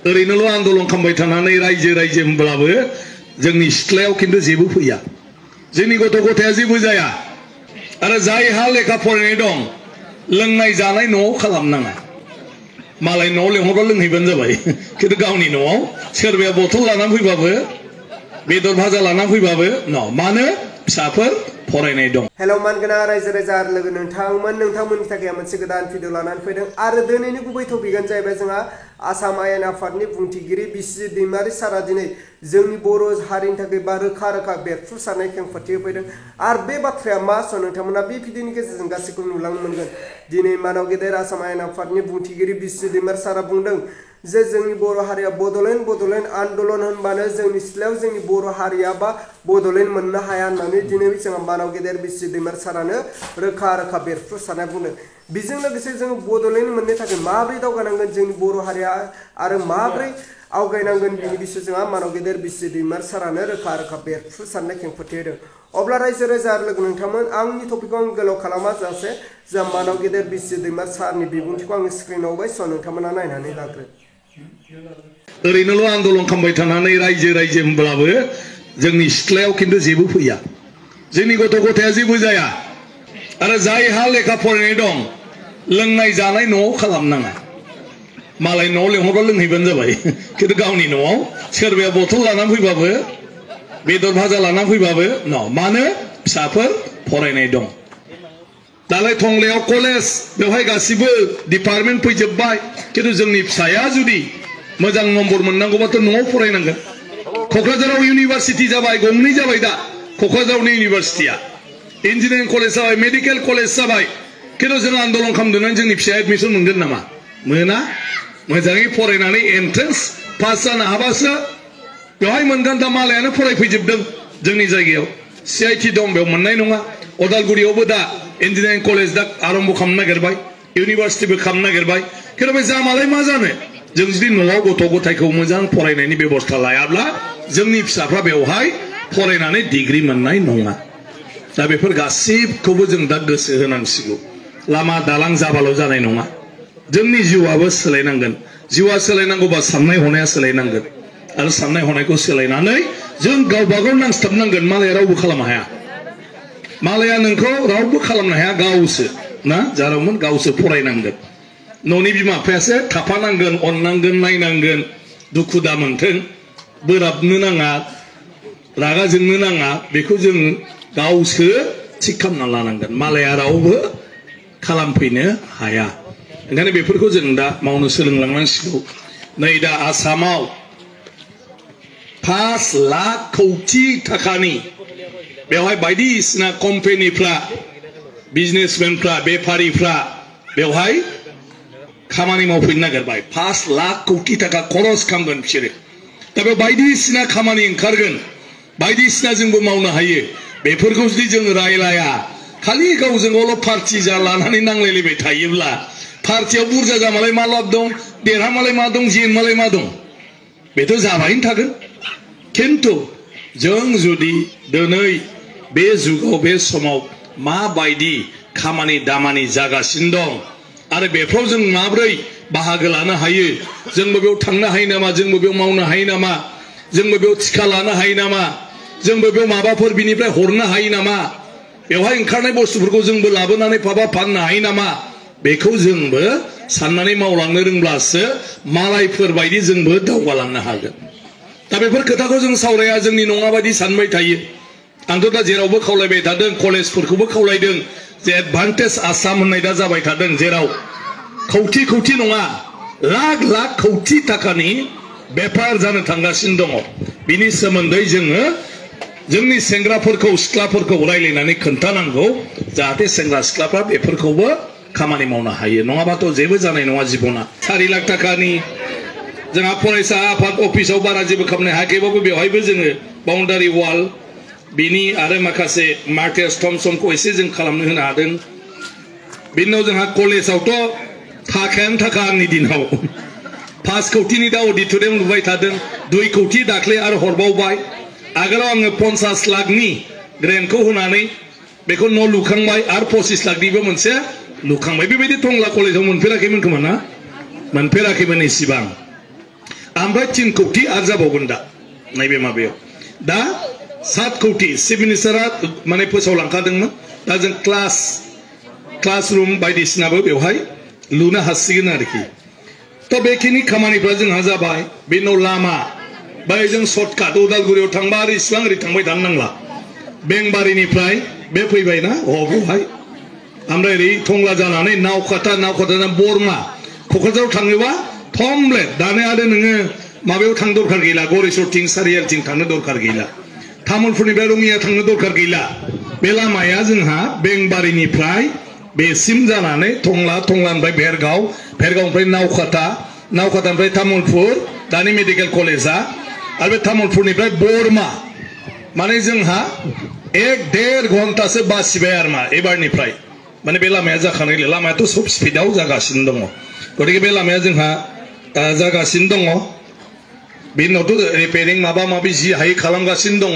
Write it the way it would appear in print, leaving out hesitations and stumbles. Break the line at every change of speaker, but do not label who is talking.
ओरैनोल' आन्दलन खालामबाय थानानै रायजो रायजो होनब्लाबो जोंनि सिथ्लायाव खिन्थु जेबो फैया जोंनि गथ' गथाया जेबो जाया आरो जायहा लेखा फरायनाय दं लोंनाय जानाय न'आव खालामनाङा मालाय न'आव लेंहरबा लोंहैबानो जाबाय खिन्थु गावनि न'आव सोरबाया बथल लानानै फैबाबो बेदर भाजा लानानै फैबाबो न' मानो फिसाफोर फरायनाय दं।
हेल' मानगोना रायजो राजा आरो लोगो नोंथांमोननि थाखाय मोनसे गोदान भिडिअ लानानै फैदों आरो दिनैनि गुबै टपिकआनो जाहैबाय जोंहा आसाम आयेन आफादनि बुंथिगिरि बिस्वजित दैमारि सारा दिनै जोंनि बर' हारिनि थाखाय बा रोखा रोखा बेरफ्रुसारनाय खेंफोरथि होफैदों आरो बे बाथ्राया मा नोंथांमोना बे भिडिअनि गेजेरजों गासैखौ नुलांनो मोनगोन। दिनै मानाव गेदेर आसाम आयेन आफादनि बुंथिगिरि बिस्वजित दैमारि सारा बुंदों जे जोंनि बर' हारिया बड'लेण्ड आन्दलन होनबानो जोंनि सिथ्लायाव जोंनि बर' हारिया बा बड'लेण्ड मोननो हाया होननानै दिनै जोंहा मानाव गेदेर बिस्वजित दैमारि सारानो रोखा रोखा बेरफ्रुसारनाय बुंदों। बेजों लोगोसे जों बड'लेण्ड मोननो थाखाय माबोरै दावगानांगोन जोंनि बर' हारिया आरो माबोरै आवगायनांगोन बिनि बिसय जोंहा मानाव गेदेर बिस्वजित दैमारि सारानो रोखा रोखा बेरफ्रुसारनाय खेंफोरथि होदों। अब्ला रायजो राजा आरो लोगो नोंथांमोन आंनि टपिकखौ आं गोलाव खालामा जासे जों मानाव गेदेर बिस्वजित दैमारि सारनि बिबुंथिखौ आं स्क्रिनाव होबाय नोंथांमोना नायनानै लाग्रो।
ओरैनोल' आन्दलन खालामबाय थानानै रायजो रायजो होनब्लाबो जोंनि सिथ्लायाव खिन्थु जेबो फैया जोंनि गथ' गथाया जेबो जाया आरो जायहा लेखा फरायनाय दं लोंनाय जानाय न'आव खालामनाङा मालाय न'आव लेंहरबा लोंहैबानो जाबाय खिन्थु गावनि न'आव सोरबाया बथल लानानै फैबाबो बेदर भाजा लानानै फैबाबो न' मानो फिसाफोर फरायनाय दं। दालाय टंलायाव कलेज बेवहाय गासिबो डिपार्टमेन्ट फैजोबबाय खिन्थु जोंनि फिसाया जुदि मोजां नम्बर मोननांगौबाथ' न'आव फरायनांगोन। क'क्राझाराव इउनिभार्सिटि जाबाय गंनै जाबाय दा क'क्राझारावनि इउनिभार्सिटिया इन्जिनियारिं कलेज जाबाय मेडिकेल कलेज जाबाय खिन्थु जों आन्दलन खालामदोंना जोंनि फिसाया एडमिसन मोनगोन नामा? मोना। मोजाङै फरायनानै एन्ट्रेन्स पास जानो हाबासो बेवहाय मोनगोन। दा मालायानो फरायफैजोबदों जोंनि जायगायाव CIT दं बेयाव मोननाय नङा। अदालगुरियावबो दा इन्जिनियारिं कलेज दा आरम्भ खालामनो नागिरबाय इउनिभार्सिटिबो खालामनो नागिरबाय खिन्थु बे जामालाय मा जानो जों जुदि न'आव गथ' गथायखौ मोजां फरायनायनि बेबस्था लायाब्ला जोंनि फिसाफ्रा बेवहाय फरायनानै डिग्री मोननाय नङा। दा बेफोर गासिबखौबो जों दा गोसो होनांसिगौ। लामा दालां जाबाल' जानाय नङा जोंनि जिउआबो सोलायनांगोन। जिउआ सोलायनांगौबा साननाय हनाया सोलायनांगोन आरो साननाय हनायखौ सोलायनानै जों गावबागाव नांस्थाबनांगोन। मालाया रावबो खालामनो हाया मालाया नोंखौ रावबो खालामनो हाया गावसो ना जारावमोन गावसो फरायनांगोन। न'नि बिमा बिफायासो थाफानांगोन अननांगोन नायनांगोन दुखु दा मोनथों बोराबनो नाङा रागा जोंनो नाङा बेखौ जों गावसो थिग खालामना लानांगोन। मालाया रावबो खालामफैनो हाया। ओंखायनो बेफोरखौ जों दा मावनो सोलोंलांनांसिगौ। नै दा आसामाव 5 लाख कौटि थाखानि बेवहाय बायदिसिना कम्पानिफ्रा बिजनेसमेनफ्रा बेफारिफ्रा बेवहाय खामानि मावफैनो नागिरबाय। 5 लाख कौटि थाखा खरस खालामगोन बिसोरो। दा बे बायदिसिना खामानि ओंखारगोन बायदिसिना जोंबो मावनो हायो। बेफोरखौ जुदि जों रायलाया खालि गावजों गावल' पार्टि जा लानानै नांलायलायबाय थायोब्ला पार्टियाव बुरजा जामालाय मा लाब दं देरहामालाय मा दं जेनमालाय मा दं बेथ' जाबायनो थागोन। खिन्थु जों जुदि दिनै बे जुगाव बे समाव माबायदि खामानि दामानि जागासिनो दं आरो बेफ्राव जों माब्रै बाहागो लानो हायो जोंबो बेयाव थांनो हायो नामा जोंबो बेयाव मावनो हायो नामा जोंबो बेयाव टिका लानो हायो नामा जोंबो बेयाव माबाफोर बिनिफ्राय हरनो हायो नामा बेवहाय ओंखारनाय बुस्थुफोरखौ जोंबो लाबोनानै फाननो हायो नामा बेखौ जोंबो साननानै मावलांनो रोंब्लासो मालायफोर बायदि जोंबो दावगालांनो हागोन। दा बेफोर खोथाखौ जों सावराया जोंनि नङा बायदि सानबाय थायो। आंथ' दा जेरावबो खावलायबाय थादों कलेजफोरखौबो खावलायदों जे एडभान्टेज आसाम होननाय दा जाबाय थादों जेराव कौटि कौटि नङा लाख लाख कौटि थाखानि बेफार जानो थांगासिनो दङ। बिनि सोमोन्दै जोङो जोंनि सेंग्राफोरखौ सिख्लाफोरखौ रायलायनानै खोन्थानांगौ जाहाथे सेंग्रा सिख्लाफ्रा बेफोरखौबो खामानि मावनो हायो। नङाबाथ' जेबो जानाय नङा जिबना। 4 लाख थाखानि जोंहा फरायसा आफाद अफिसाव बारा जेबो खालामनो हायाखैबाबो बेवहायबो जोङो बाउन्डारि वाल बिनि आरो माखासे मार्केट समखौ एसे जों खालामनो होनो हादों। बिनि उनाव जोंहा कलेजावथ' थाखायानो थाखा आंनि दिनाव 5 कौटिनि दा अडिट'रियाम लुबाय थादों 2 कौटि दाख्लै आरो हरबावबाय। आगोलाव आङो 50 लाखनि ग्रेन्टखौ होनानै बेखौ न' लुखांबाय आरो 25 लाखनिबो मोनसे लुखांबाय। बेबायदि टंला कलेजाव मोनफेराखैमोन खोमा ना मोनफेराखैमोन इसिबां। ओमफ्राय 3 कौटि आरो जाबावगोन दा नैबे माबायाव दा 7 कौटि चिफ मिनिस्टारा माने फोसावलांखादोंमोन दा जों क्लासरुम बायदिसिनाबो बेवहाय लुनो हासिगोन आरोखि तो बेखिनि खामानिफ्रा जोंहा जाबाय बे न' लामा बाय जों सर्टकाट उदालगुरियाव थांबा आरो इसिबां ओरै थांबाय थानो नांला बेंबारिनिफ्राय बे फैबायना बेवहाय ओमफ्राय ओरै टंला जानानै नावखाता बरमा क'क्राझाराव थाङोबा थमब्लेट दानो आरो नोङो माबायाव थांनो दरखार गैला गरेस्वरथिं सारियालथिं थांनो दरखार गैला तामुलपुरनिफ्राय रङिया थांनो दरखार गैला बे लामाया जोंहा बेंबारिनिफ्राय बेसिम जानानै टंलानिफ्राय भेरगावनिफ्राय नावखातानिफ्राय तामुलपुर दानि मेडिकेल कलेजा आरो बे तामुलपुरनिफ्राय बरमा माने जोंहा 1-1.5 घन्टासो बासिबाय आरो मा एबारनिफ्राय माने बे लामाया जाखानाय लामायाथ' सब स्पिडआव जागासिनो दङ गतिके बे लामाया जोंहा जागासिनो दङ बेनि उनावथ' रिपेयारिं माबा माबि जि हायो खालामगासिनो दङ